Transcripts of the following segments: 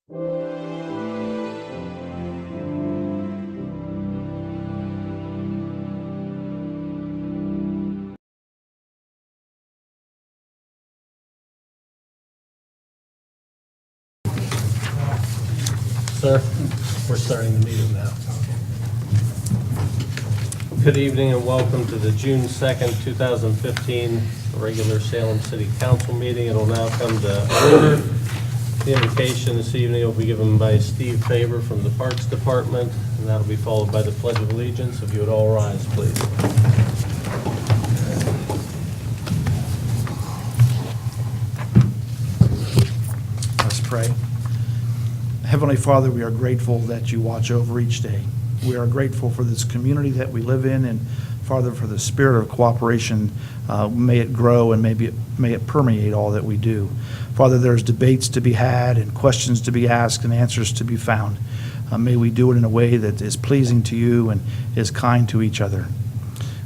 Sir, we're starting the meeting now. Good evening and welcome to the June 2nd, 2015 regular Salem City Council meeting. It will now come to order. The invocation this evening will be given by Steve Faber from the Parks Department, and that will be followed by the Pledge of Allegiance. If you would all rise, please. Let's pray. Heavenly Father, we are grateful that you watch over each day. We are grateful for this community that we live in, and Father, for the spirit of cooperation. May it grow and may it permeate all that we do. Father, there's debates to be had and questions to be asked and answers to be found. May we do it in a way that is pleasing to you and is kind to each other.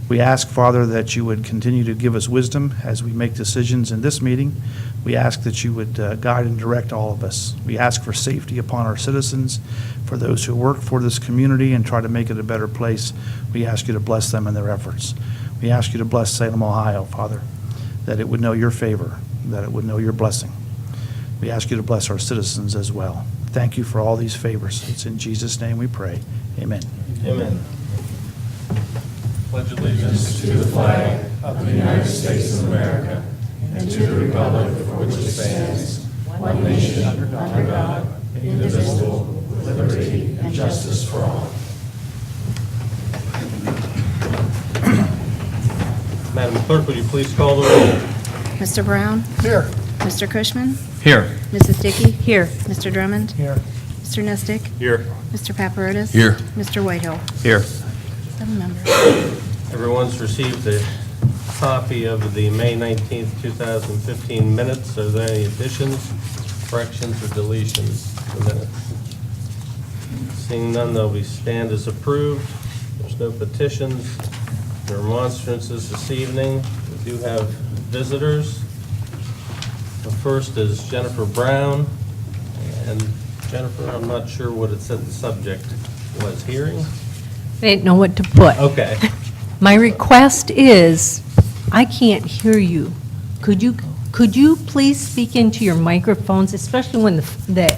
We ask, Father, that you would continue to give us wisdom as we make decisions in this meeting. We ask that you would guide and direct all of us. We ask for safety upon our citizens, for those who work for this community and try to make it a better place. We ask you to bless them in their efforts. We ask you to bless Salem, Ohio, Father, that it would know your favor, that it would know your blessing. We ask you to bless our citizens as well. Thank you for all these favors. It's in Jesus' name we pray. Amen. Amen. Pledge allegiance To the flag of the United States of America and to the republic for which it stands, one nation, under God, indivisible, with liberty and justice for all. Madam Clerk, would you please call the roll? Mr. Brown? Here. Mr. Cushman? Here. Mrs. Dickey? Here. Mr. Drummond? Here. Mr. Nistick? Here. Mr. Paparotis? Here. Mr. Whitehill? Here. 7 members. Everyone's received a copy of the May 19th, 2015 minutes. Are there any additions, corrections, or deletions to the minutes? Seeing none, they'll be stand as approved. There's no petitions, no remonstrances this evening. We do have visitors. The first is Jennifer Brown. And Jennifer, I'm not sure what it said the subject was. Hearing? I didn't know what to put. Okay. My request is, I can't hear you. Could you please speak into your microphones, especially when the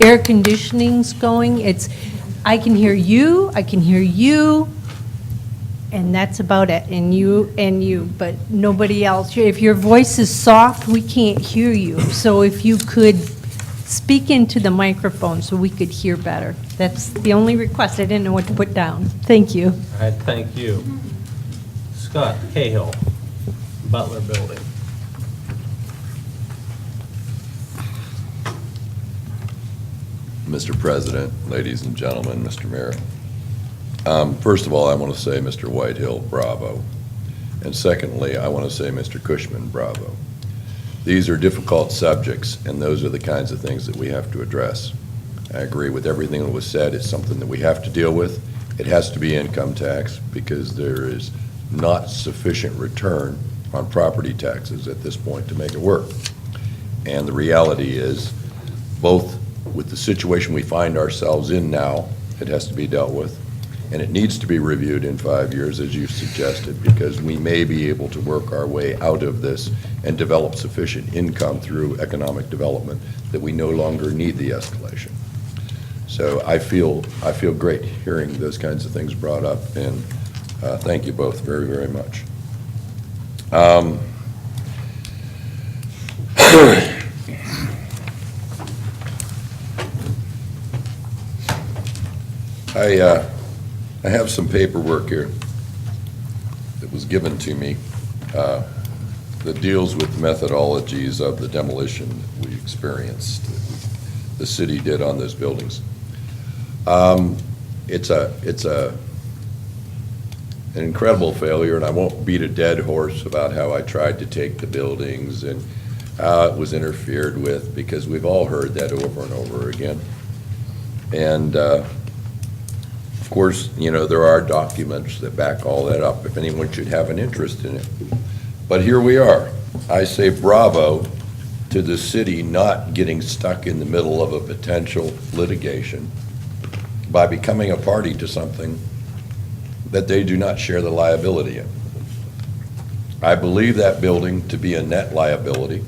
air conditioning's going? I can hear you, and that's about it, and you, but nobody else. If your voice is soft, we can't hear you. So if you could speak into the microphone so we could hear better. That's the only request. I didn't know what to put down. Thank you. All right, thank you. Scott Cahill, Butler Building. Mr. President, ladies and gentlemen, Mr. Mayor. First of all, I want to say, Mr. Whitehill, bravo. And secondly, I want to say, Mr. Cushman, bravo. These are difficult subjects, and those are the kinds of things that we have to address. I agree with everything that was said. It's something that we have to deal with. It has to be income tax because there is not sufficient return on property taxes at this point to make it work. And the reality is, both with the situation we find ourselves in now, it has to be dealt with, and it needs to be reviewed in 5 years, as you suggested, because we may be able to work our way out of this and develop sufficient income through economic development that we no longer need the escalation. So I feel great hearing those kinds of things brought up, and thank you both very, very much. I have some paperwork here that was given to me that deals with methodologies of the demolition that we experienced, that the city did on those buildings. It's an incredible failure, and I won't beat a dead horse about how I tried to take the buildings and how it was interfered with, because we've all heard that over and over again. And of course, you know, there are documents that back all that up if anyone should have an interest in it. But here we are. I say bravo to the city not getting stuck in the middle of a potential litigation by becoming a party to something that they do not share the liability in. I believe that building to be a net liability.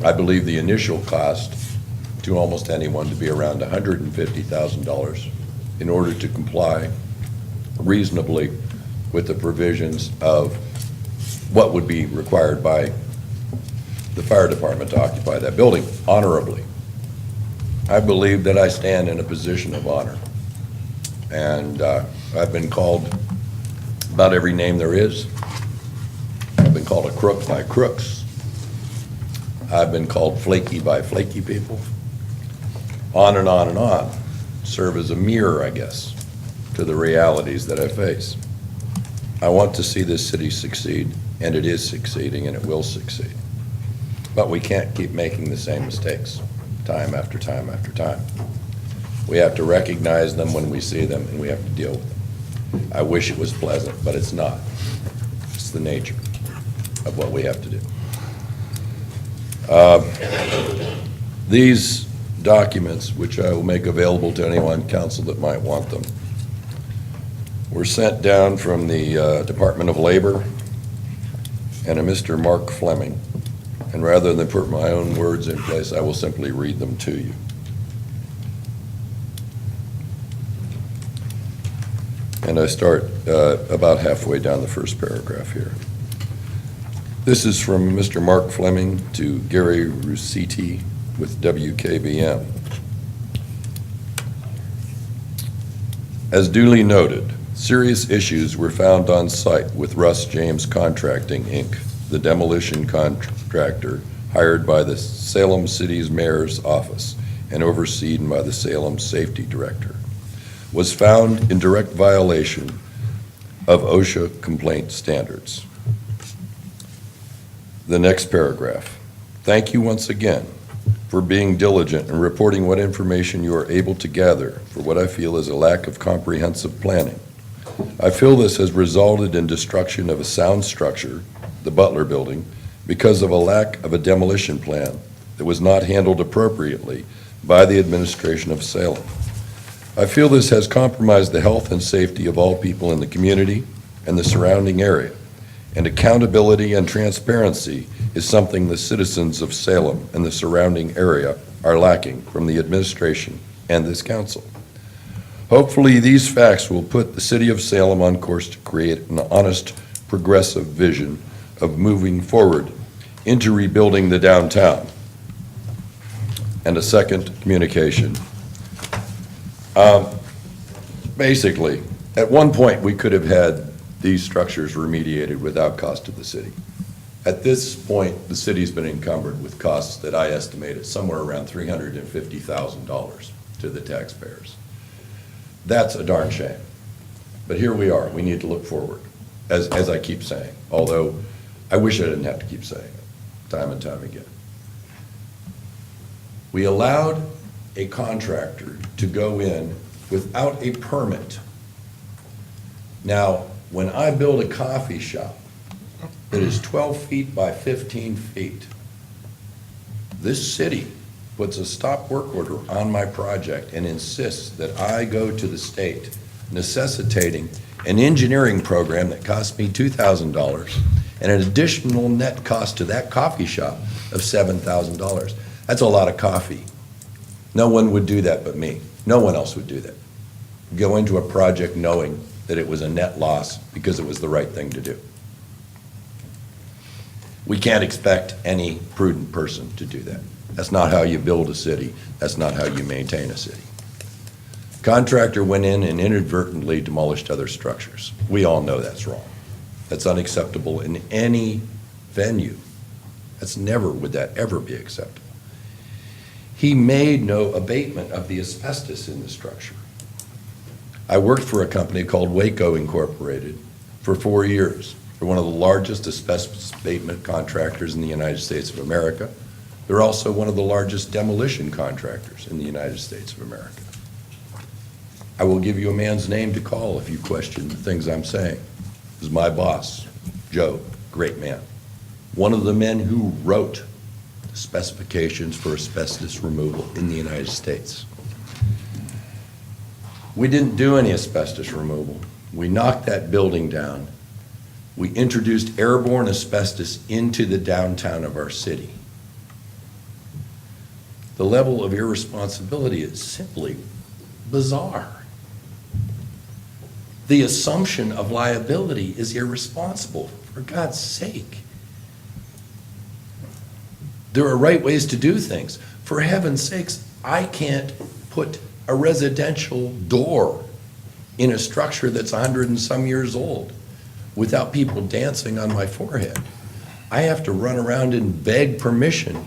I believe the initial cost to almost anyone to be around $150,000 in order to comply reasonably with the provisions of what would be required by the fire department to occupy that building honorably. I believe that I stand in a position of honor. And I've been called about every name there is. I've been called a crook by crooks. I've been called flaky by flaky people. On and on and on. Serve as a mirror, I guess, to the realities that I face. I want to see this city succeed, and it is succeeding, and it will succeed. But we can't keep making the same mistakes time after time after time. We have to recognize them when we see them, and we have to deal with them. I wish it was pleasant, but it's not. It's the nature of what we have to do. These documents, which I will make available to anyone in council that might want them, were sent down from the Department of Labor and a Mr. Mark Fleming. And rather than put my own words in place, I will simply read them to you. And I start about halfway down the first paragraph here. This is from Mr. Mark Fleming to Gary Rusiti with WKBM. As duly noted, serious issues were found on site with Russ James Contracting, Inc., the demolition contractor hired by the Salem City's mayor's office and overseen by the Salem Safety Director, was found in direct violation of OSHA complaint standards. The next paragraph. Thank you once again for being diligent in reporting what information you are able to gather for what I feel is a lack of comprehensive planning. I feel this has resulted in destruction of a sound structure, the Butler Building, because of a lack of a demolition plan that was not handled appropriately by the administration of Salem. I feel this has compromised the health and safety of all people in the community and the surrounding area, and accountability and transparency is something the citizens of Salem and the surrounding area are lacking from the administration and this council. Hopefully, these facts will put the city of Salem on course to create an honest, progressive vision of moving forward into rebuilding the downtown. And a second communication. Basically, at one point, we could have had these structures remediated without cost to the city. At this point, the city's been encumbered with costs that I estimate at somewhere around $350,000 to the taxpayers. That's a darn shame. But here we are. We need to look forward, as I keep saying, although I wish I didn't have to keep saying it time and time again. We allowed a contractor to go in without a permit. Now, when I build a coffee shop that is 12 feet by 15 feet, this city puts a stop work order on my project and insists that I go to the state, necessitating an engineering program that cost me $2,000 and an additional net cost to that coffee shop of $7,000. That's a lot of coffee. No one would do that but me. No one else would do that. Go into a project knowing that it was a net loss because it was the right thing to do. We can't expect any prudent person to do that. That's not how you build a city. That's not how you maintain a city. Contractor went in and inadvertently demolished other structures. We all know that's wrong. That's unacceptable in any venue. Would that ever be acceptable? He made no abatement of the asbestos in the structure. I worked for a company called Waco Incorporated for 4 years. They're one of the largest asbestos abatement contractors in the United States of America. They're also one of the largest demolition contractors in the United States of America. I will give you a man's name to call if you question the things I'm saying. This is my boss, Joe, great man. One of the men who wrote specifications for asbestos removal in the United States. We didn't do any asbestos removal. We knocked that building down. We introduced airborne asbestos into the downtown of our city. The level of irresponsibility is simply bizarre. The assumption of liability is irresponsible, for God's sake. There are right ways to do things. For heaven's sakes, I can't put a residential door in a structure that's 100 and some years old without people dancing on my forehead. I have to run around and beg permission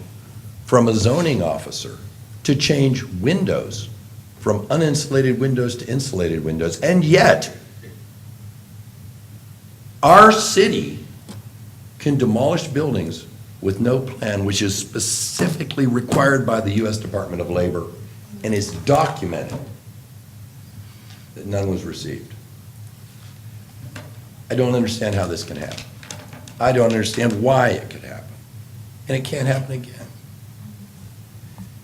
from a zoning officer to change windows from uninsulated windows to insulated windows. And yet, our city can demolish buildings with no plan, which is specifically required by the U.S. Department of Labor and is documented that none was received. I don't understand how this can happen. I don't understand why it could happen. And it can't happen again.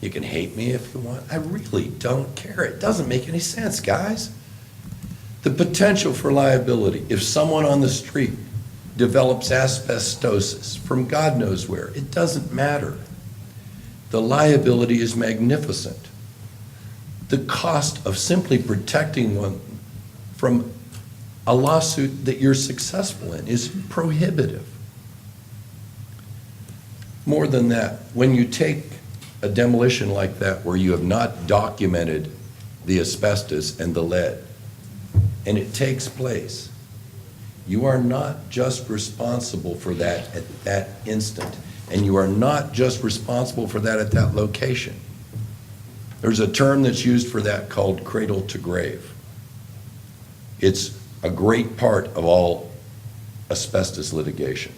You can hate me if you want. I really don't care. It doesn't make any sense, guys. The potential for liability, if someone on the street develops asbestosis from God knows where, it doesn't matter. The liability is magnificent. The cost of simply protecting one from a lawsuit that you're successful in is prohibitive. More than that, when you take a demolition like that where you have not documented the asbestos and the lead, and it takes place, you are not just responsible for that at that instant, and you are not just responsible for that at that location. There's a term that's used for that called cradle to grave. It's a great part of all asbestos litigation.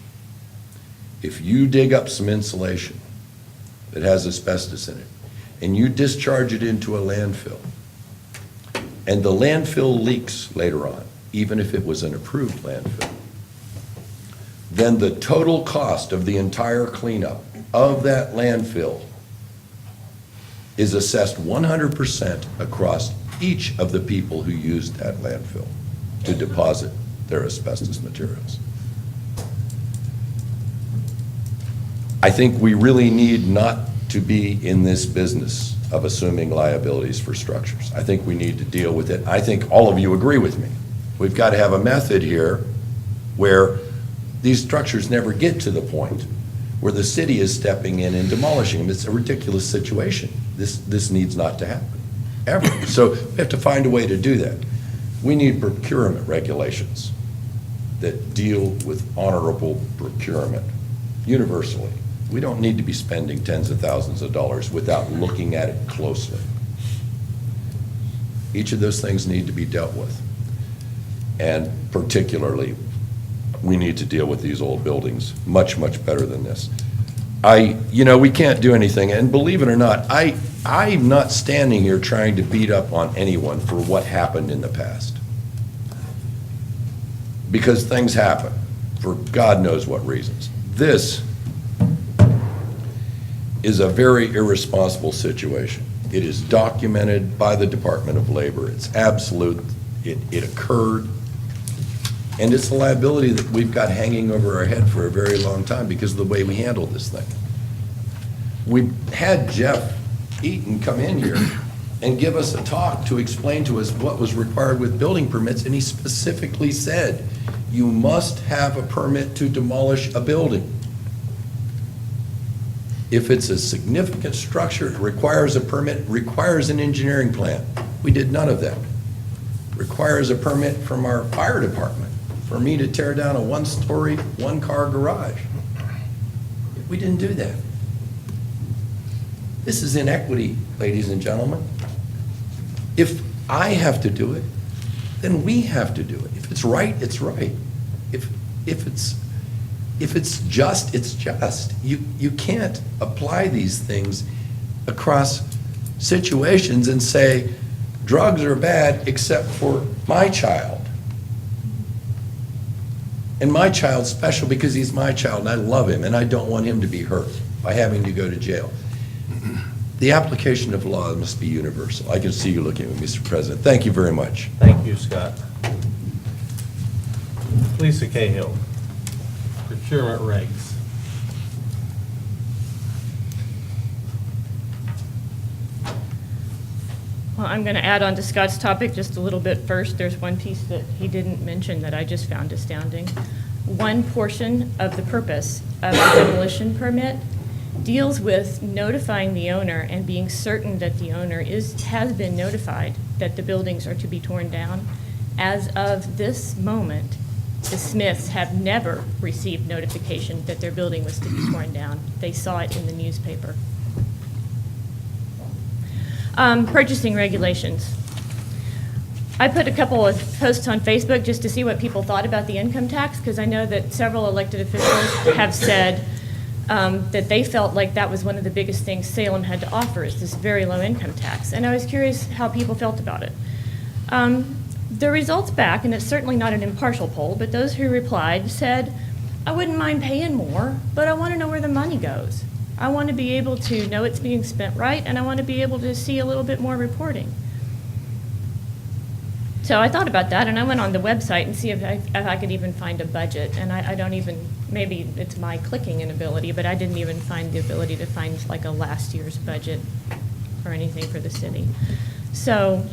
If you dig up some insulation that has asbestos in it, and you discharge it into a landfill, and the landfill leaks later on, even if it was an approved landfill, then the total cost of the entire cleanup of that landfill is assessed 100% across each of the people who used that landfill to deposit their asbestos materials. I think we really need not to be in this business of assuming liabilities for structures. I think we need to deal with it. I think all of you agree with me. We've got to have a method here where these structures never get to the point where the city is stepping in and demolishing them. It's a ridiculous situation. This needs not to happen, ever. So we have to find a way to do that. We need procurement regulations that deal with honorable procurement universally. We don't need to be spending tens of thousands of dollars without looking at it closely. Each of those things need to be dealt with. And particularly, we need to deal with these old buildings much, much better than this. We can't do anything, and believe it or not, I'm not standing here trying to beat up on anyone for what happened in the past. Because things happen, for God knows what reasons. This is a very irresponsible situation. It is documented by the Department of Labor. It's absolute. It occurred. And it's a liability that we've got hanging over our head for a very long time because of the way we handled this thing. We had Jeff Eaton come in here and give us a talk to explain to us what was required with building permits, and he specifically said, you must have a permit to demolish a building. If it's a significant structure, it requires a permit, requires an engineering plan. We did none of that. Requires a permit from our fire department for me to tear down a one-story, one-car garage. We didn't do that. This is inequity, ladies and gentlemen. If I have to do it, then we have to do it. If it's right, it's right. If it's just, it's just. You can't apply these things across situations and say, drugs are bad except for my child. And my child's special because he's my child and I love him and I don't want him to be hurt. by having to go to jail. The application of law must be universal. I can see you looking at me, Mr. President. Thank you very much. Thank you, Scott. Lisa Cahill, procurement regs. Well, I'm going to add on to Scott's topic just a little bit first. There's one piece that he didn't mention that I just found astounding. One portion of the purpose of a demolition permit deals with notifying the owner and being certain that the owner has been notified that the buildings are to be torn down. As of this moment, the Smiths have never received notification that their building was to be torn down. They saw it in the newspaper. Purchasing regulations. I put a couple of posts on Facebook just to see what people thought about the income tax, because I know that several elected officials have said that they felt like that was one of the biggest things Salem had to offer, is this very low income tax. And I was curious how people felt about it. The results back, and it's certainly not an impartial poll, but those who replied said, I wouldn't mind paying more, but I want to know where the money goes. I want to be able to know it's being spent right, and I want to be able to see a little bit more reporting. So I thought about that, and I went on the website and see if I could even find a budget. And I don't even, maybe it's my clicking inability, but I didn't even find the ability to find like a last year's budget or anything for the city. So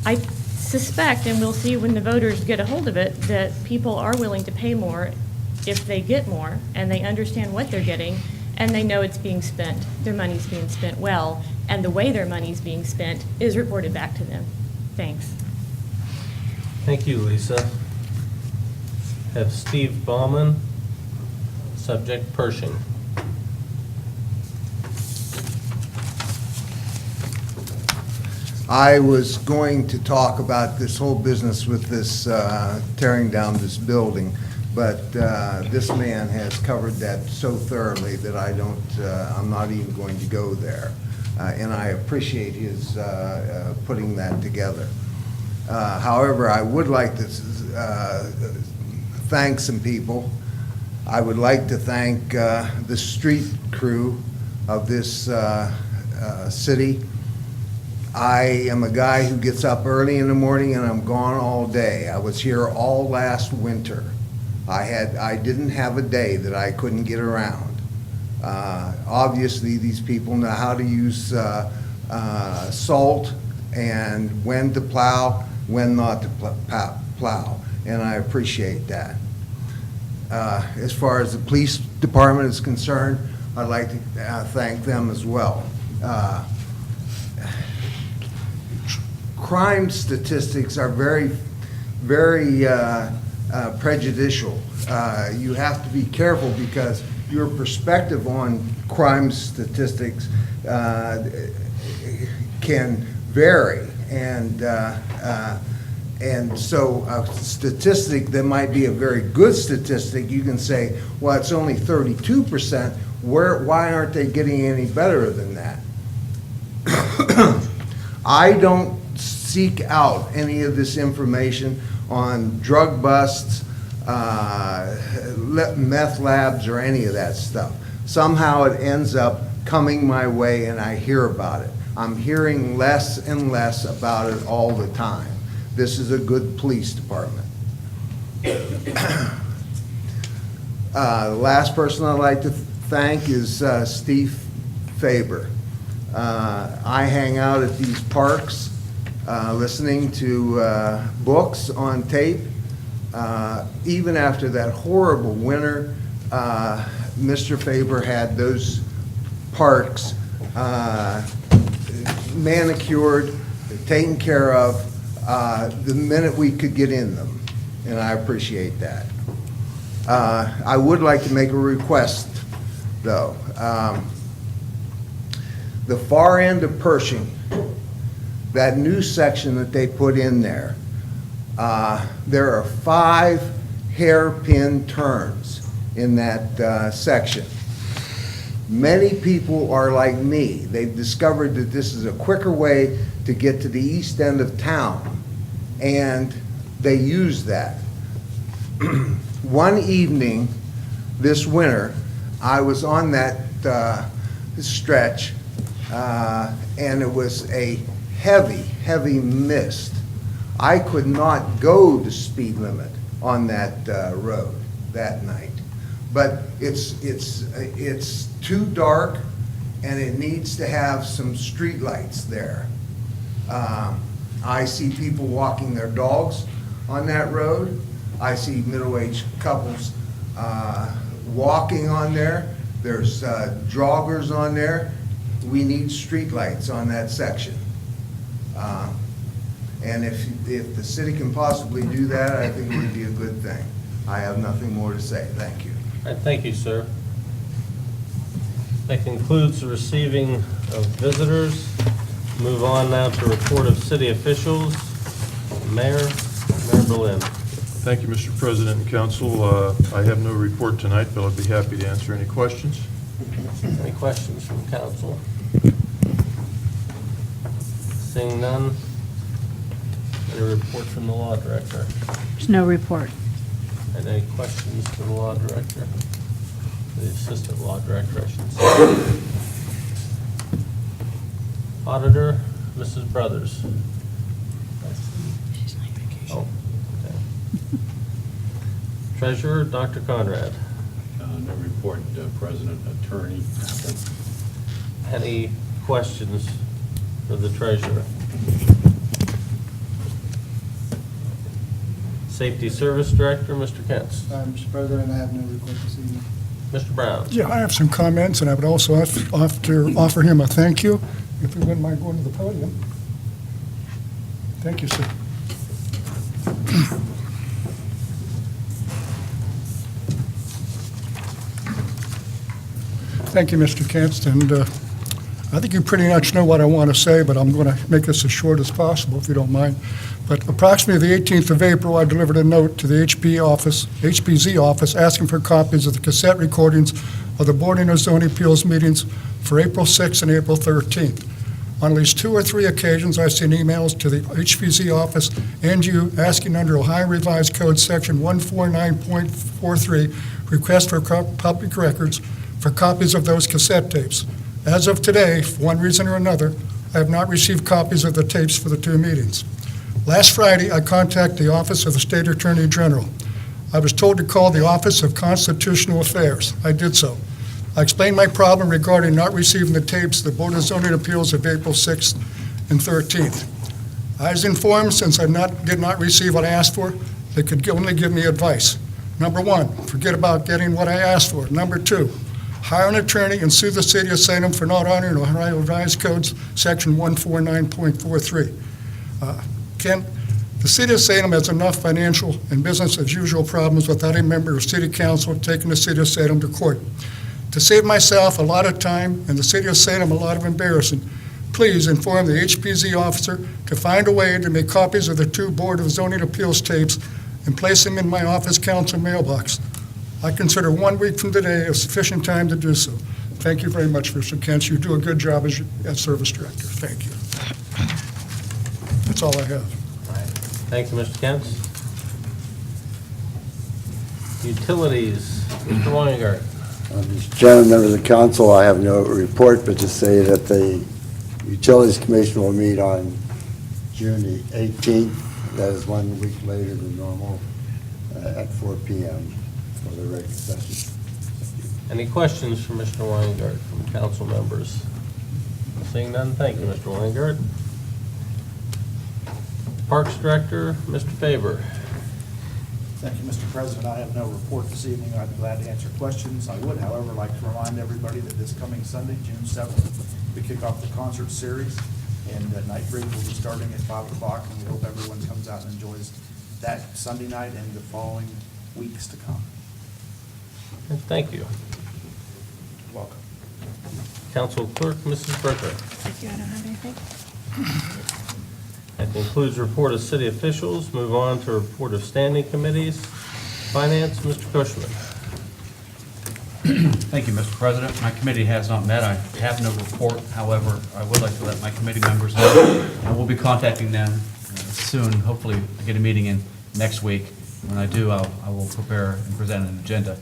I suspect, and we'll see when the voters get a hold of it, that people are willing to pay more if they get more and they understand what they're getting and they know it's being spent, their money's being spent well, and the way their money's being spent is reported back to them. Thanks. Thank you, Lisa. Have Steve Bauman, subject Pershing. I was going to talk about this whole business with this tearing down this building, but this man has covered that so thoroughly that I'm not even going to go there. And I appreciate his putting that together. However, I would like to thank some people. I would like to thank the street crew of this city. I am a guy who gets up early in the morning and I'm gone all day. I was here all last winter. I didn't have a day that I couldn't get around. Obviously, these people know how to use salt and when to plow, when not to plow, and I appreciate that. As far as the police department is concerned, I'd like to thank them as well. Crime statistics are very, very prejudicial. You have to be careful because your perspective on crime statistics can vary, and so a statistic that might be a very good statistic, you can say, well, it's only 32%. Why aren't they getting any better than that? I don't seek out any of this information on drug busts, meth labs, or any of that stuff. Somehow it ends up coming my way and I hear about it. I'm hearing less and less about it all the time. This is a good police department. The last person I'd like to thank is Steve Faber. I hang out at these parks listening to books on tape. Even after that horrible winter, Mr. Faber had those parks manicured, taken care of the minute we could get in them, and I appreciate that. I would like to make a request, though. The far end of Pershing, that new section that they put in there, there are 5 hairpin turns in that section. Many people are like me. They've discovered that this is a quicker way to get to the east end of town, and they use that. One evening this winter, I was on that stretch, and it was a heavy mist. I could not go the speed limit on that road that night. But it's too dark, and it needs to have some street lights there. I see people walking their dogs on that road. I see middle-aged couples walking on there. There's joggers on there. We need street lights on that section. And if the city can possibly do that, I think it would be a good thing. I have nothing more to say. Thank you. All right, thank you, sir. That concludes the receiving of visitors. Move on now to report of city officials. Mayor Berlin. Thank you, Mr. President and Council. I have no report tonight, but I'd be happy to answer any questions. Any questions from council? Seeing none. Any report from the law director? There's no report. And any questions for the law director? The assistant law director, I should say. Auditor, Mrs. Brothers. She's on vacation. Oh, okay. Treasurer, Dr. Conrad. No report, President, Attorney. Any questions for the treasurer? Safety Service Director, Mr. Kentz. Mr. President, I have no report this evening. Mr. Brown. Yeah, I have some comments, and I would also offer him a thank you, if he wouldn't mind going to the podium. Thank you, sir. Thank you, Mr. Kentz, and I think you pretty much know what I want to say, but I'm going to make this as short as possible, if you don't mind. But approximately the 18th of April, I delivered a note to the HPZ office asking for copies of the cassette recordings of the Board of Zoning Appeals meetings for April 6th and April 13th. On at least 2 or 3 occasions, I've seen emails to the HPZ office and you asking under Ohio Revised Code Section 149.43, request for public records for copies of those cassette tapes. As of today, for one reason or another, I have not received copies of the tapes for the 2 meetings. Last Friday, I contacted the Office of the State Attorney General. I was told to call the Office of Constitutional Affairs. I did so. I explained my problem regarding not receiving the tapes of the Board of Zoning Appeals of April 6th and 13th. I was informed, since I did not receive what I asked for, they could only give me advice. Number 1, forget about getting what I asked for. Number 2, hire an attorney and sue the city of Salem for not honoring Ohio Revised Codes Section 149.43. Ken, the city of Salem has enough financial and business as usual problems without a member of city council taking the city of Salem to court. To save myself a lot of time and the city of Salem a lot of embarrassment, please inform the HPZ officer to find a way to make copies of the 2 Board of Zoning Appeals tapes and place them in my office council mailbox. I consider 1 week from today a sufficient time to do so. Thank you very much, Mr. Kentz. You do a good job as service director. Thank you. That's all I have. All right. Thank you, Mr. Kentz. Utilities, Mr. Weingart. Mr. Chairman, members of the council, I have no report, but to say that the Utilities Commission will meet on June the 18th. That is 1 week later than normal, at 4 p.m. for the regular session. Any questions for Mr. Weingart from council members? Seeing none, thank you, Mr. Weingart. Parks Director, Mr. Faber. Thank you, Mr. President. I have no report this evening. I'd be glad to answer questions. I would, however, like to remind everybody that this coming Sunday, June 7th, we kick off the concert series, and Night Bridge will be starting at 5 o'clock, and we hope everyone comes out and enjoys that Sunday night and the following weeks to come. Thank you. Welcome. Council Clerk, Mrs. Bricker. Thank you, I don't have anything. That concludes report of city officials. Move on to report of standing committees. Finance, Mr. Cushman. Thank you, Mr. President. My committee has not met. I have no report. However, I would like to let my committee members know. I will be contacting them soon. Hopefully, I get a meeting in next week. When I do, I will prepare and present an agenda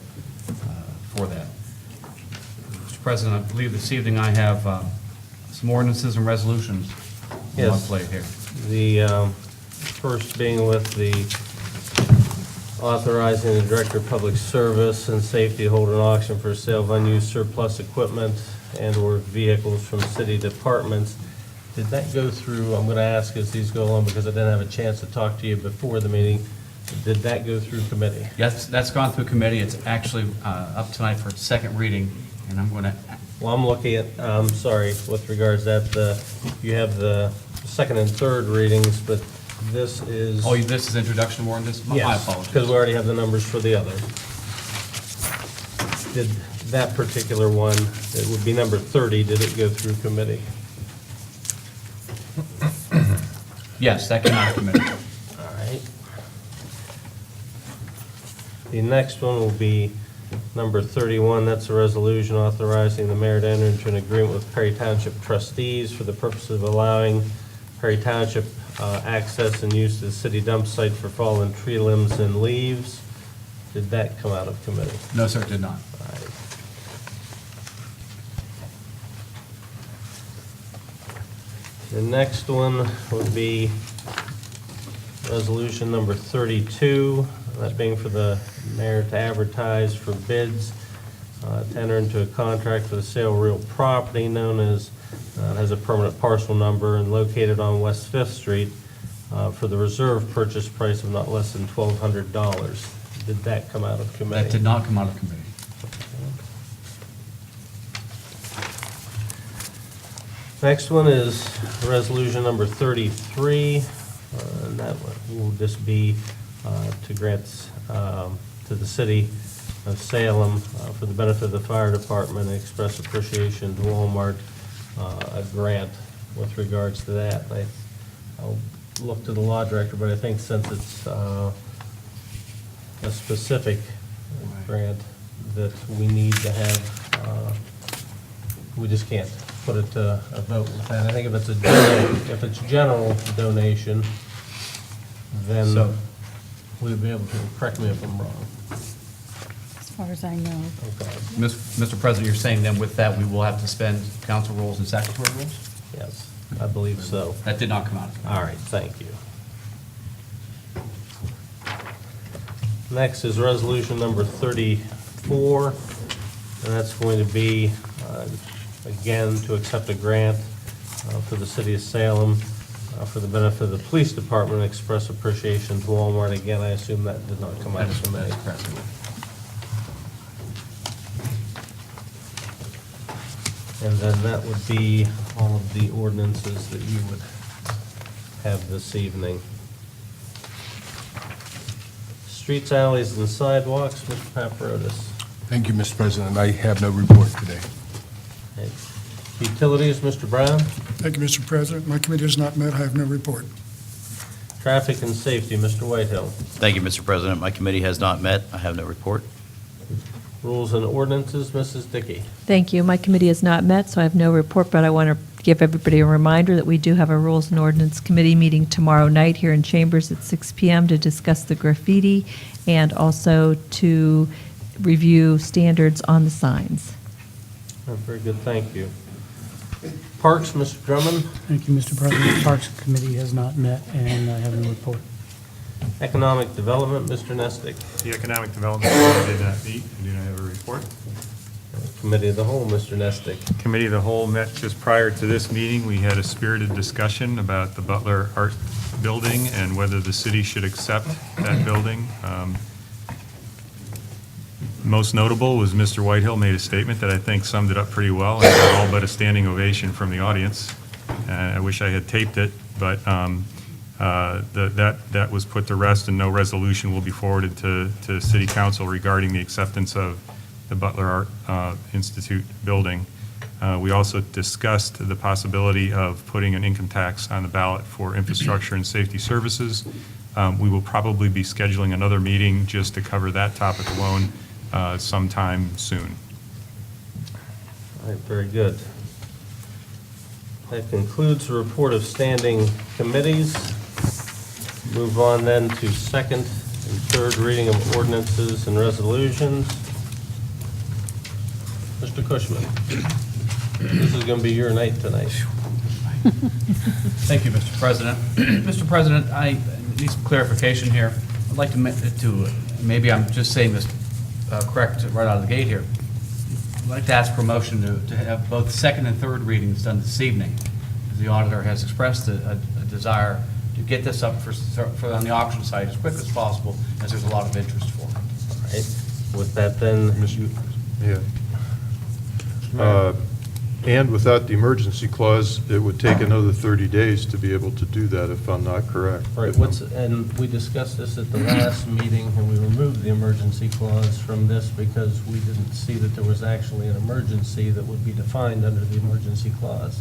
for that. Mr. President, I believe this evening I have some ordinances and resolutions on my Yes. plate here. The first being with the authorizing the Director of Public Service and Safety to hold an auction for sale of unused surplus equipment and/or vehicles from city departments. Did that go through, I'm going to ask as these go along because I didn't have a chance to talk to you before the meeting, did that go through committee? Yes, that's gone through committee. It's actually up tonight for its second reading, and I'm going to, Well, I'm looking at, I'm sorry, with regards to that, you have the second and third readings, but this is. oh, this is introduction warrant, this, my Yes, apologies. because we already have the numbers for the other. Did that particular one, it would be number 30, did it go through committee? Yes, that came out of committee. All right. The next one will be number 31, that's a resolution authorizing the mayor to enter into an agreement with Perry Township trustees for the purpose of allowing Perry Township access and use to the city dump site for fallen tree limbs and leaves. Did that come out of committee? No, sir, it did not. All right. The next one would be resolution number 32, that being for the mayor to advertise for bids, to enter into a contract for the sale of real property known as, has a permanent parcel number and located on West Fifth Street for the reserve purchase price of not less than $1,200. Did that come out of committee? That did not come out of committee. Next one is resolution number 33, and that will just be to grant to the city of Salem for the benefit of the fire department and express appreciation to Walmart, a grant with regards to that. I'll look to the law director, but I think since it's a specific grant that we need to have, we just can't put it to a vote with that. I think if it's general donation, then So- we'll be able to, correct me if I'm wrong. As far as I know. Okay, Mr. President, you're saying then with that, we will have to spend council rules and statutory rules? yes, I believe so. That did not come out of committee. All right, thank you. Next is resolution number 34, and that's going to be, again, to accept a grant for the city of Salem for the benefit of the police department, express appreciation to Walmart. Again, I assume that did not come out of committee. That's correct. And then that would be all of the ordinances that you would have this evening. Streets, alleys, and sidewalks, Mr. Paparotis. Thank you, Mr. President. I have no report today. Okay. Utilities, Mr. Brown. Thank you, Mr. President. My committee has not met. I have no report. Traffic and safety, Mr. Whitehill. Thank you, Mr. President. My committee has not met. I have no report. Rules and ordinances, Mrs. Dickey. Thank you. My committee has not met, so I have no report, but I want to give everybody a reminder that we do have a Rules and Ordinance Committee meeting tomorrow night here in Chambers at 6 p.m. to discuss the graffiti and also to review standards on the signs. Oh, very good, thank you. Parks, Mr. Drummond. Thank you, Mr. President. Parks Committee has not met, and I have no report. Economic Development, Mr. Nestick. The Economic Development Committee did not meet, and do not have a report. Committee of the Whole, Mr. Nestick. Committee of the Whole met just prior to this meeting. We had a spirited discussion about the Butler Art Building and whether the city should accept that building. Most notable was Mr. Whitehill made a statement that I think summed it up pretty well, and got all but a standing ovation from the audience. I wish I had taped it, but that was put to rest, and no resolution will be forwarded to City Council regarding the acceptance of the Butler Art Institute building. We also discussed the possibility of putting an income tax on the ballot for infrastructure and safety services. We will probably be scheduling another meeting just to cover that topic alone sometime soon. All right, very good. That concludes the report of standing committees. Move on then to second and third reading of ordinances and resolutions. Mr. Mr. Cushman. This is going to be your night tonight. Thank you, Mr. President. Mr. President, I need some clarification here. I'd like maybe I'm just saying this correct right out of the gate here. I'd like to ask for a motion to have both second and third readings done this evening, as the auditor has expressed a desire to get this up for on the auction site as quick as possible, as there's a lot of interest for it. All right. With that, then, And without the emergency clause, it would take another 30 days to be able to do that, if I'm not correct. right, and we discussed this at the last meeting, and we removed the emergency clause from this because we didn't see that there was actually an emergency that would be defined under the emergency clause.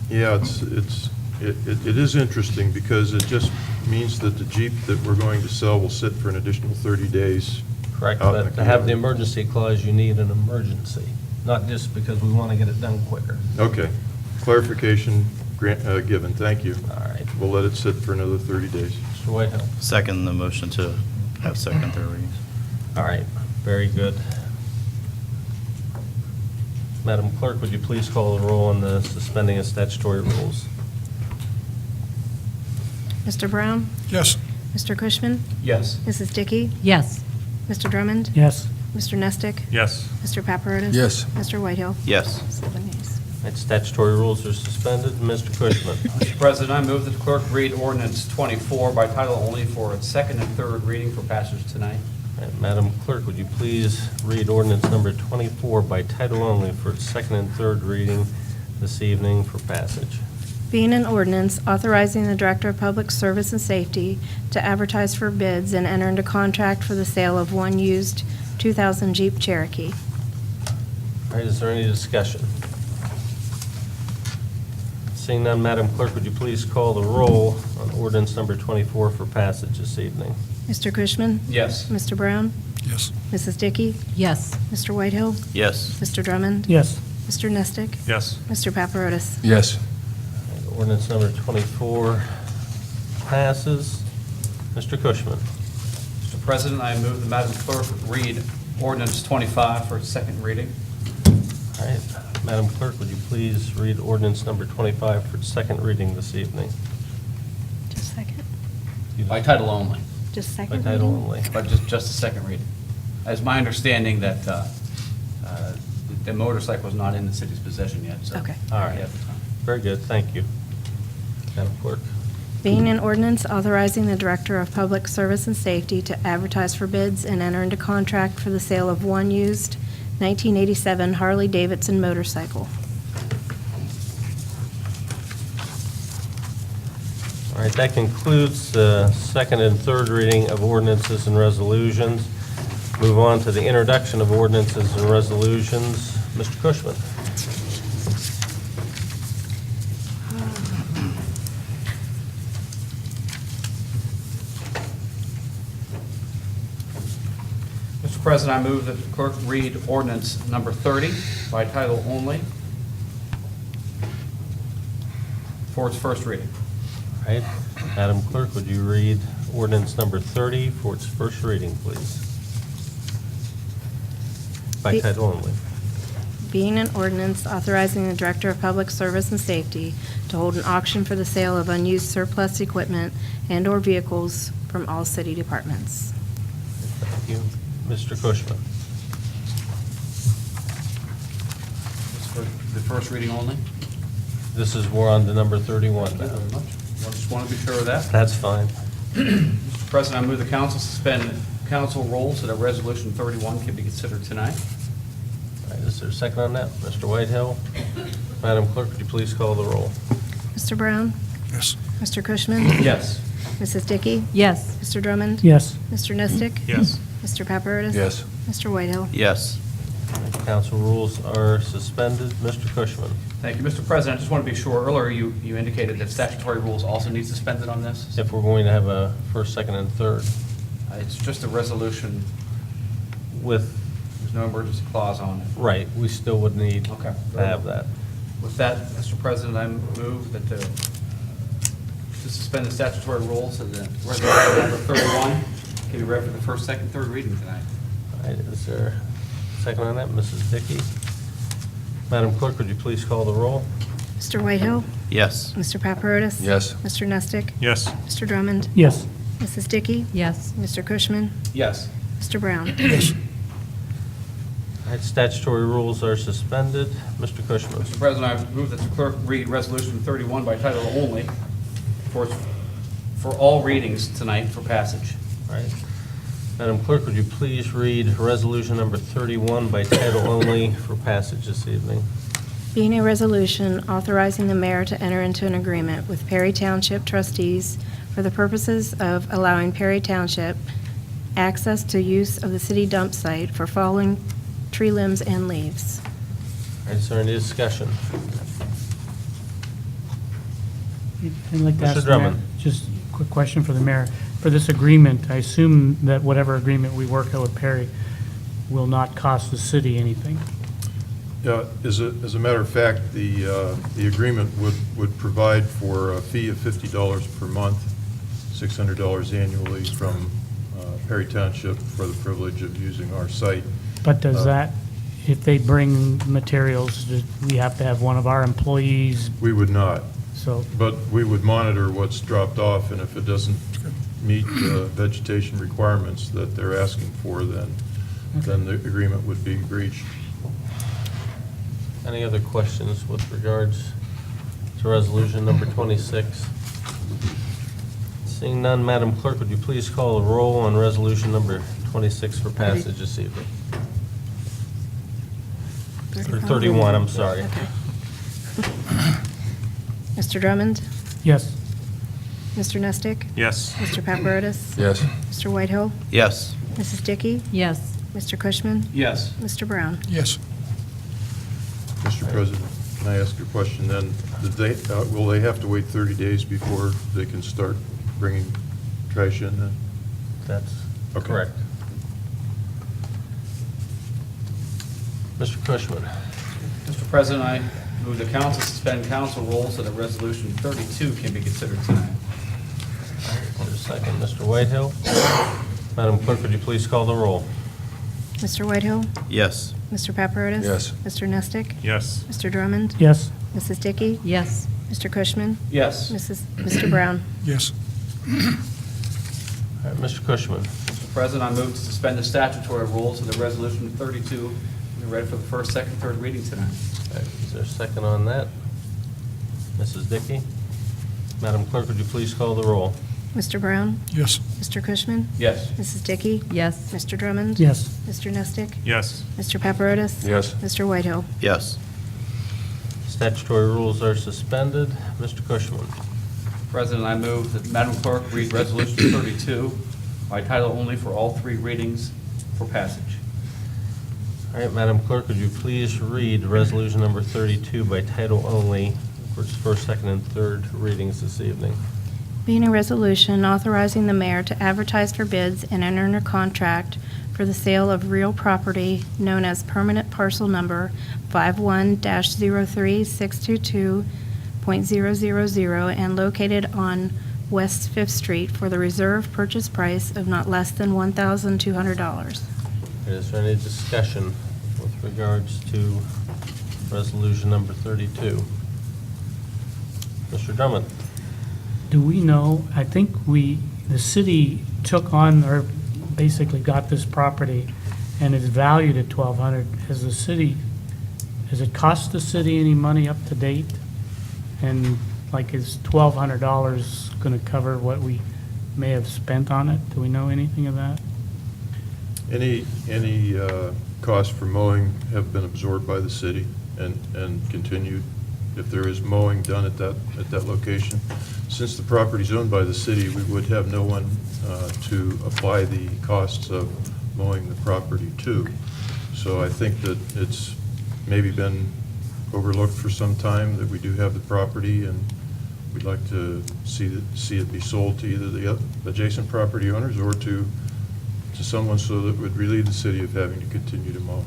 Yeah, it is interesting because it just means that the Jeep that we're going to sell will sit for an additional 30 days. Correct, out in but the to have the community. emergency clause, you need an emergency, not just because we want to get it done quicker. Okay, clarification given, thank you. All right. We'll let it sit for another 30 days. Mr. Whitehill. Second the motion to have second and third readings. All right, very good. Madam Clerk, would you please call the roll on the suspending of statutory rules? Mr. Brown? Yes. Mr. Cushman? Yes. Mrs. Dickey? Yes. Mr. Drummond? Yes. Mr. Nestick? Yes. Mr. Paparotis? Yes. Mr. Whitehill? Yes. 7 yeas. Right, statutory rules are suspended. Mr. Cushman. Mr. President, I move that the clerk read ordinance 24 by title only for its second and third reading for passage tonight. All right, Madam Clerk, would you please read ordinance number 24 by title only for its second and third reading this evening for passage? Being an ordinance authorizing the Director of Public Service and Safety to advertise for bids and enter into contract for the sale of one used 2000 Jeep Cherokee. All right, is there any discussion? Seeing none, Madam Clerk, would you please call the roll on ordinance number 24 for passage this evening? Mr. Cushman? Yes. Mr. Brown? Yes. Mrs. Dickey? Yes. Mr. Whitehill? Yes. Mr. Drummond? Yes. Mr. Nestick? Yes. Mr. Paparotis? Yes. Ordinance number 24 passes. Mr. Cushman. Mr. President, I move the Madam Clerk read ordinance 25 for its second reading. All right, Madam Clerk, would you please read ordinance number 25 for its second reading this evening? Just second. By title only, Just By second title reading? only. but just a second reading. It's my understanding that the motorcycle is not in the city's possession yet, so. Okay. All right. Very good, thank you. Madam Clerk. Being an ordinance authorizing the Director of Public Service and Safety to advertise for bids and enter into contract for the sale of one used 1987 Harley-Davidson motorcycle. All right, that concludes the second and third reading of ordinances and resolutions. Move on to the introduction of ordinances and resolutions. Mr. Cushman. Mr. President, I move that the clerk read ordinance number 30 by title only for its first reading. All right, Madam Clerk, would you read ordinance number 30 for its first reading, please? By Be- title only. Being an ordinance authorizing the Director of Public Service and Safety to hold an auction for the sale of unused surplus equipment and/or vehicles from all city departments. Thank you. Mr. Cushman. It's for the first reading only. This is, we're on to number 31 Thank you now. very much. I just want to be sure of that. That's fine. Mr. President, I move the council suspend council rules so that resolution 31 can be considered tonight. All right, is there a second on that? Mr. Whitehill? Madam Clerk, would you please call the roll? Mr. Brown? Yes. Mr. Cushman? Yes. Mrs. Dickey? Yes. Mr. Drummond? Yes. Mr. Nestick? Yes. Mr. Paparotis? Yes. Mr. Whitehill? Yes. Council rules are suspended. Mr. Cushman. Thank you, Mr. President. I just want to be sure, earlier you indicated that statutory rules also need suspended on this. If we're going to have a first, second, and third It's just a resolution, with, there's no emergency clause on it. right, we still would need Okay. to have that. With that, Mr. President, I move that to suspend the statutory rules and that resolution number 31 can be read for the first, second, third reading tonight. All right, is there a second on that? Mrs. Dickey? Madam Clerk, would you please call the roll? Mr. Whitehill? Yes. Mr. Paparotis? Yes. Mr. Nestick? Yes. Mr. Drummond? Yes. Mrs. Dickey? Yes. Mr. Cushman? Yes. Mr. Brown? Yes. All right, statutory rules are suspended. Mr. Cushman. Mr. President, I move that the clerk read Resolution 31 by title only for all readings tonight for passage. All right. Madam Clerk, would you please read Resolution number 31 by title only for passage this evening? Being a resolution authorizing the mayor to enter into an agreement with Perry Township trustees for the purposes of allowing Perry Township access to use of the city dump site for falling tree limbs and leaves. All right, is there any discussion? I'd like to ask Mr. the mayor, Drummond. just a quick question for the mayor. For this agreement, I assume that whatever agreement we work out with Perry will not cost the city anything. Yeah, as a matter of fact, the agreement would provide for a fee of $50 per month, $600 annually from Perry Township for the privilege of using our site. But does that, if they bring materials, do we have to have one of our employees? We would not, So, but we would monitor what's dropped off, and if it doesn't meet vegetation requirements that they're asking for, then the agreement would be breached. Any other questions with regards to resolution number 26? Seeing none, Madam Clerk, would you please call the roll on resolution number 26 for passage this evening? Or 31, I'm sorry. Okay. Mr. Drummond? yes. Mr. Nestick? Yes. Mr. Paparotis? Yes. Mr. Whitehill? Yes. Mrs. Dickey? Yes. Mr. Cushman? Yes. Mr. Brown? Yes. Mr. President, can I ask a question then? Will they have to wait 30 days before they can start bringing trash in then? That's Okay. correct. Mr. Cushman. Mr. President, I move the council suspend council rules so that Resolution 32 can be considered tonight. Is there a second? Mr. Whitehill. Madam Clerk, would you please call the roll? Mr. Whitehill? Yes. Mr. Paparotis? Yes. Mr. Nestick? Yes. Mr. Drummond? Yes. Mrs. Dickey? Yes. Mr. Cushman? Yes. Mr. Brown? Yes. All right, Mr. Cushman. Mr. President, I move to suspend the statutory rules so that Resolution 32 can be read for the first, second, third reading tonight. All right, is there a second on that? Mrs. Dickey? Madam Clerk, would you please call the roll? Mr. Brown? Yes. Mr. Cushman? Yes. Mrs. Dickey? Yes. Mr. Drummond? Yes. Mr. Nestick? Yes. Mr. Paparotis? Yes. Mr. Whitehill? Yes. Statutory rules are suspended. Mr. Cushman. President, I move that Madam Clerk read Resolution 32 by title only for all three readings for passage. All right, Madam Clerk, would you please read resolution number 32 by title only for its first, second, and third readings this evening? Being a resolution authorizing the mayor to advertise for bids and enter into contract for the sale of real property known as permanent parcel number 51-03-622.000 and located on West Fifth Street for the reserve purchase price of not less than $1,200. Is there any discussion with regards to resolution number 32? Mr. Drummond? Do we know, I think the city took on, or basically got this property, and it's valued at $1,200. Has it cost the city any money up to date? And like, is $1,200 going to cover what we may have spent on it? Do we know anything of that? Any costs for mowing have been absorbed by the city and continued if there is mowing done at that location. Since the property is owned by the city, we would have no one to apply the costs of mowing the property to. So I think that it's maybe been overlooked for some time that we do have the property, and we'd like to see it be sold to either the adjacent property owners or to someone so that would relieve the city of having to continue to mow.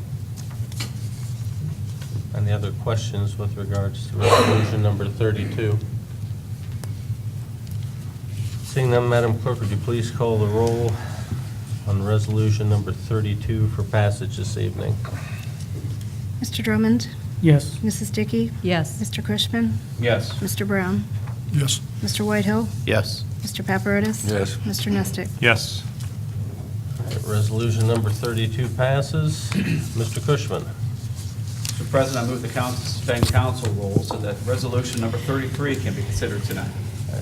Any other questions with regards to resolution number 32? Seeing none, Madam Clerk, would you please call the roll on resolution number 32 for passage this evening? Mr. Drummond? Yes. Mrs. Dickey? Yes. Mr. Cushman? Yes. Mr. Brown? Yes. Mr. Whitehill? Yes. Mr. Paparotis? Yes. Mr. Nestic? Yes. Resolution number 32 passes. Mr. Cushman. Mr. President, I move the council suspend council rules so that resolution number 33 can be considered tonight.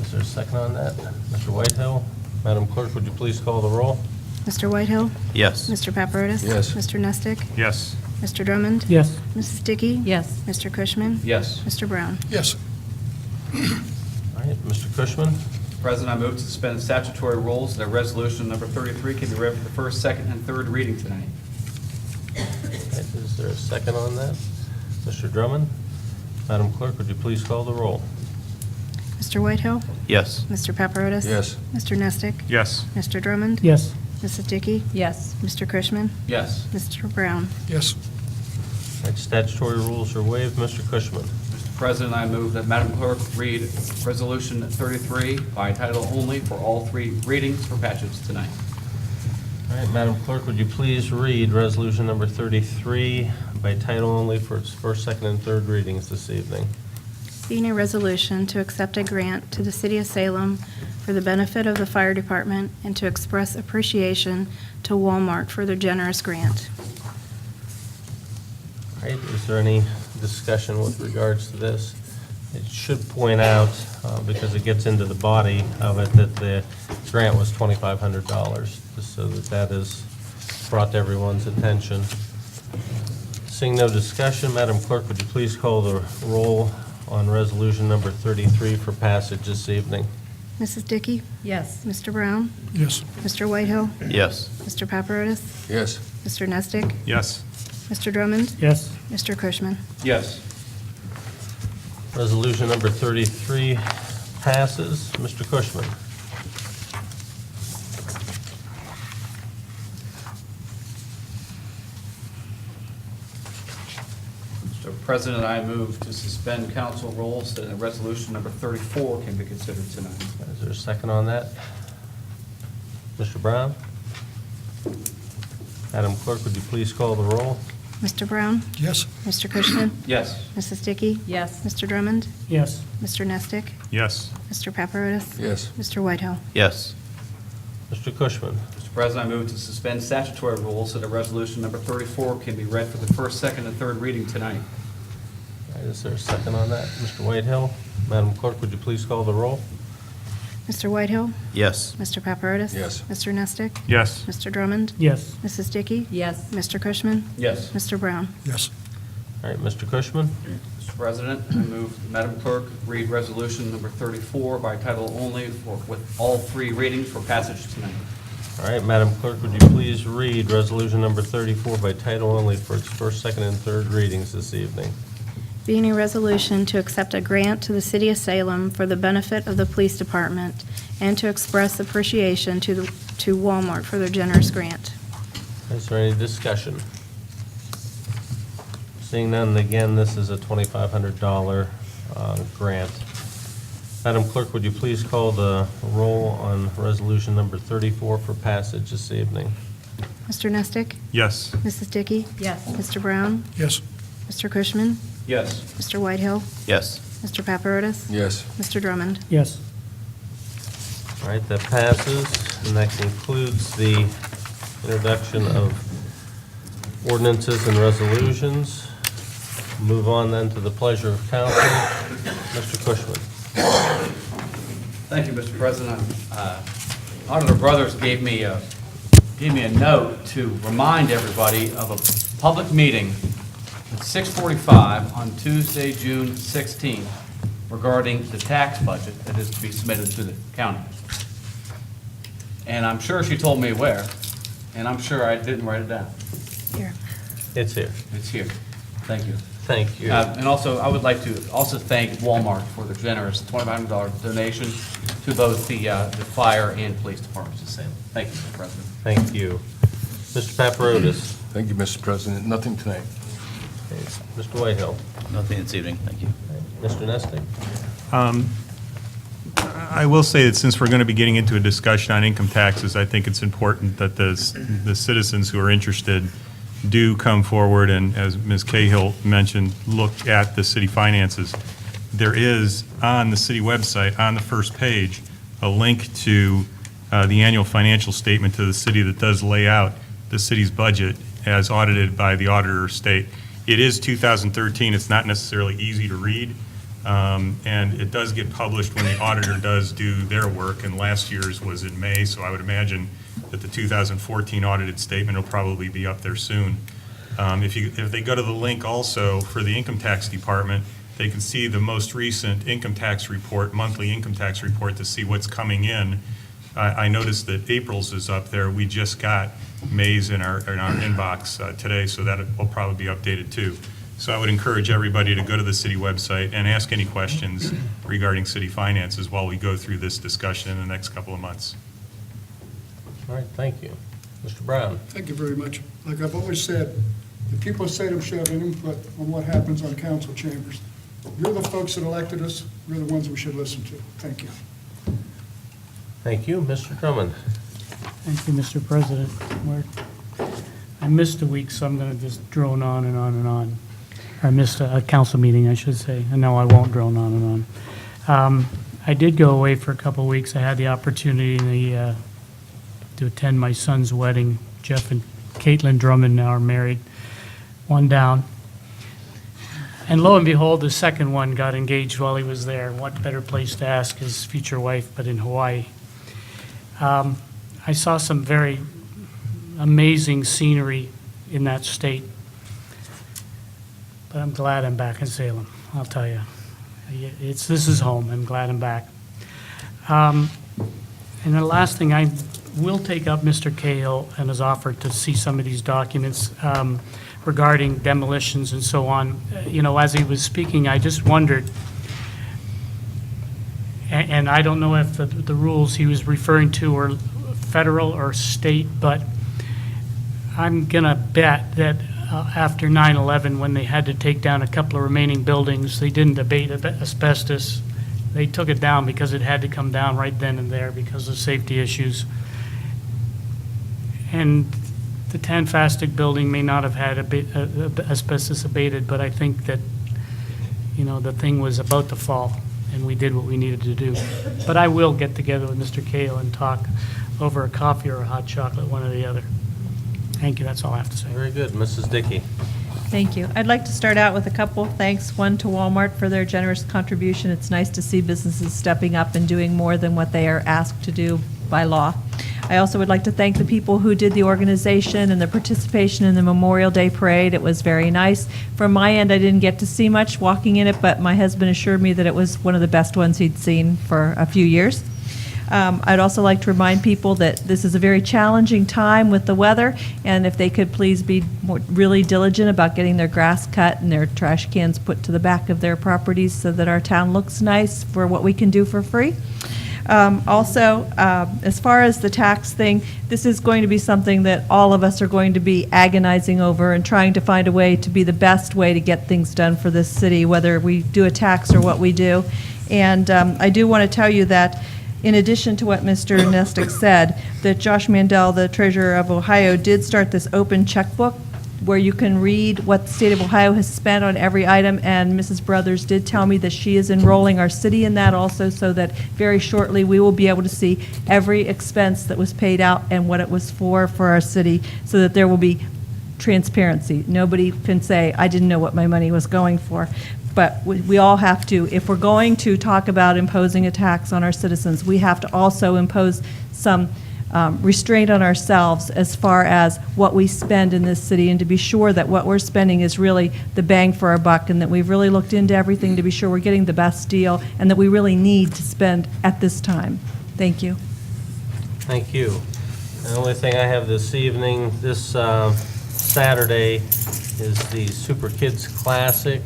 Is there a second on that? Mr. Whitehill. Madam Clerk, would you please call the roll? Mr. Whitehill? Yes. Mr. Paparotis? Yes. Mr. Nestic? Yes. Mr. Drummond? Yes. Mrs. Dickey? Yes. Mr. Cushman? Yes. Mr. Brown? Yes. All right, Mr. Cushman. Mr. President, I move to suspend statutory rules so that resolution number 33 can be read for the first, second, and third reading tonight. All right, is there a second on that? Mr. Drummond. Madam Clerk, would you please call the roll? Mr. Whitehill? Yes. Mr. Paparotis? Yes. Mr. Nestic? Yes. Mr. Drummond? Yes. Mrs. Dickey? Yes. Mr. Cushman? Yes. Mr. Brown? Yes. All right, statutory rules are waived. Mr. Cushman. Mr. President, I move that Madam Clerk read resolution 33 by title only for all three readings for passage tonight. All right, Madam Clerk, would you please read resolution number 33 by title only for its first, second, and third readings this evening? Being a resolution to accept a grant to the City of Salem for the benefit of the fire department and to express appreciation to Walmart for their generous grant. All right, is there any discussion with regards to this? It should point out, because it gets into the body of it, that the grant was $2,500, just so that that is brought to everyone's attention. Seeing no discussion, Madam Clerk, would you please call the roll on resolution number 33 for passage this evening? Mrs. Dickey? Yes. Mr. Brown? Yes. Mr. Whitehill? Yes. Mr. Paparotis? Yes. Mr. Nestic? Yes. Mr. Drummond? Yes. Mr. Cushman? Yes. Resolution number 33 passes. Mr. Cushman. Mr. President, I move to suspend council rules so that resolution number 34 can be considered tonight. Is there a second on that? Mr. Brown? Madam Clerk, would you please call the roll? Mr. Brown? Yes. Mr. Cushman? Yes. Mrs. Dickey? Yes. Mr. Drummond? Yes. Mr. Nestic? Yes. Mr. Paparotis? Yes. Mr. Whitehill? Yes. Mr. Cushman. Mr. President, I move to suspend statutory rules so that resolution number 34 can be read for the first, second, and third reading tonight. All right, is there a second on that? Mr. Whitehill? Madam Clerk, would you please call the roll? Mr. Whitehill? Yes. Mr. Paparotis? Yes. Mr. Nestic? Yes. Mr. Drummond? Yes. Mrs. Dickey? Yes. Mr. Cushman? Yes. Mr. Brown? Yes. All right, Mr. Cushman. Mr. President, I move that Madam Clerk read resolution number 34 by title only with all three readings for passage tonight. All right, Madam Clerk, would you please read resolution number 34 by title only for its first, second, and third readings this evening? Being a resolution to accept a grant to the City of Salem for the benefit of the Police Department and to express appreciation to Walmart for their generous grant. Is there any discussion? Seeing none, again, this is a $2,500 grant. Madam Clerk, would you please call the roll on resolution number 34 for passage this evening? Mr. Nestic? Yes. Mrs. Dickey? Yes. Mr. Brown? Yes. Mr. Cushman? Yes. Mr. Whitehill? Yes. Mr. Paparotis? Yes. Mr. Drummond? Yes. All right, that passes, and that concludes the introduction of ordinances and resolutions. Move on then to the pleasure of council. Mr. Cushman. Thank you, Mr. President. Auditor Brothers gave me a note to remind everybody of a public meeting at 6:45 on Tuesday, June 16th, regarding the tax budget that is to be submitted to the county. And I'm sure she told me where, and I'm sure I didn't write it down. Here. It's here. It's here. Thank you. Thank you. And also, I would like to also thank Walmart for the generous $2,500 donation to both the fire and police departments in Salem. Thank you, Mr. President. Thank you. Mr. Paparotis. Thank you, Mr. President. Nothing tonight. Okay, Mr. Whitehill. Nothing this evening, thank you. Mr. Nesting. I will say that since we're going to be getting into a discussion on income taxes, I think it's important that the citizens who are interested do come forward and, as Ms. Cahill mentioned, look at the city finances, there is on the city website, on the first page, a link to the annual financial statement to the city that does lay out the city's budget as audited by the auditor of state. It is 2013. It's not necessarily easy to read, and it does get published when the auditor does do their work, and last year's was in May, so I would imagine that the 2014 audited statement will probably be up there soon. If they go to the link also for the income tax department, they can see the most recent income tax report, monthly income tax report, to see what's coming in. I noticed that April's is up there. We just got May's in our inbox today, so that will probably be updated too. So I would encourage everybody to go to the city website and ask any questions regarding city finances while we go through this discussion in the next couple of months. All right, thank you. Mr. Brown? Thank you very much. Like I've always said, the people of Salem should have an input on what happens on council chambers. You're the folks that elected us. You're the ones we should listen to. Thank you. Thank you. Mr. Drummond? Thank you, Mr. President. I missed a week, so I'm going to just drone on and on and on. I missed a council meeting, I should say, and no, I won't drone on and on. I did go away for a couple of weeks. I had the opportunity to attend my son's wedding. Jeff and Caitlin Drummond now are married, one down. And lo and behold, the second one got engaged while he was there. What better place to ask his future wife but in Hawaii? I saw some very amazing scenery in that state, but I'm glad I'm back in Salem, I'll tell you. This is home. I'm glad I'm back. And the last thing, I will take up Mr. Cahill and his offer to see some of these documents regarding demolitions and so on. You know, as he was speaking, I just wondered, and I don't know if the rules he was referring to were federal or state, but I'm going to bet that after 9/11, when they had to take down a couple of remaining buildings, they didn't abate asbestos. They took it down because it had to come down right then and there because of safety issues. And the Tanfastic building may not have had asbestos abated, but I think that, you know, the thing was about to fall, and we did what we needed to do. But I will get together with Mr. Cahill and talk over a coffee or a hot chocolate, one or the other. Thank you, that's all I have to say. Very good. Mrs. Dickey? Thank you. I'd like to start out with a couple of thanks. One to Walmart for their generous contribution. It's nice to see businesses stepping up and doing more than what they are asked to do by law. I also would like to thank the people who did the organization and the participation in the Memorial Day Parade. It was very nice. From my end, I didn't get to see much walking in it, but my husband assured me that it was one of the best ones he'd seen for a few years. I'd also like to remind people that this is a very challenging time with the weather, and if they could please be really diligent about getting their grass cut and their trash cans put to the back of their properties so that our town looks nice for what we can do for free. Also, as far as the tax thing, this is going to be something that all of us are going to be agonizing over and trying to find a way to be the best way to get things done for this city, whether we do a tax or what we do. And I do want to tell you that in addition to what Mr. Nestick said, that Josh Mandel, the Treasurer of Ohio, did start this open checkbook where you can read what the state of Ohio has spent on every item, and Mrs. Brothers did tell me that she is enrolling our city in that also, so that very shortly we will be able to see every expense that was paid out and what it was for our city, so that there will be transparency. Nobody can say, I didn't know what my money was going for. But we all have to, if we're going to talk about imposing a tax on our citizens, we have to also impose some restraint on ourselves as far as what we spend in this city, and to be sure that what we're spending is really the bang for our buck, and that we've really looked into everything to be sure we're getting the best deal, and that we really need to spend at this time. Thank you. Thank you. The only thing I have this evening, this Saturday, is the Super Kids Classic,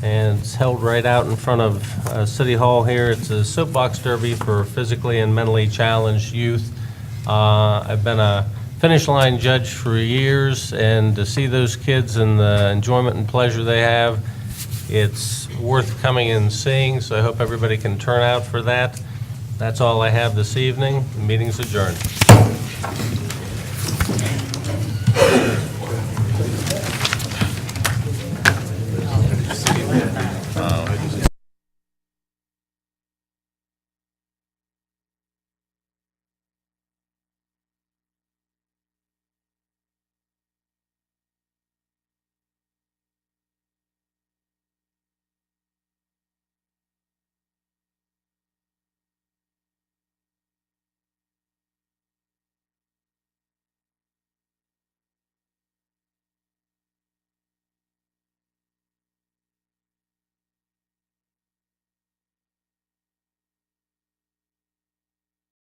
and it's held right out in front of City Hall here. It's a soapbox derby for physically and mentally challenged youth. I've been a finish line judge for years, and to see those kids and the enjoyment and pleasure they have, it's worth coming and seeing, so I hope everybody can turn out for that. That's all I have this evening. The meeting's adjourned.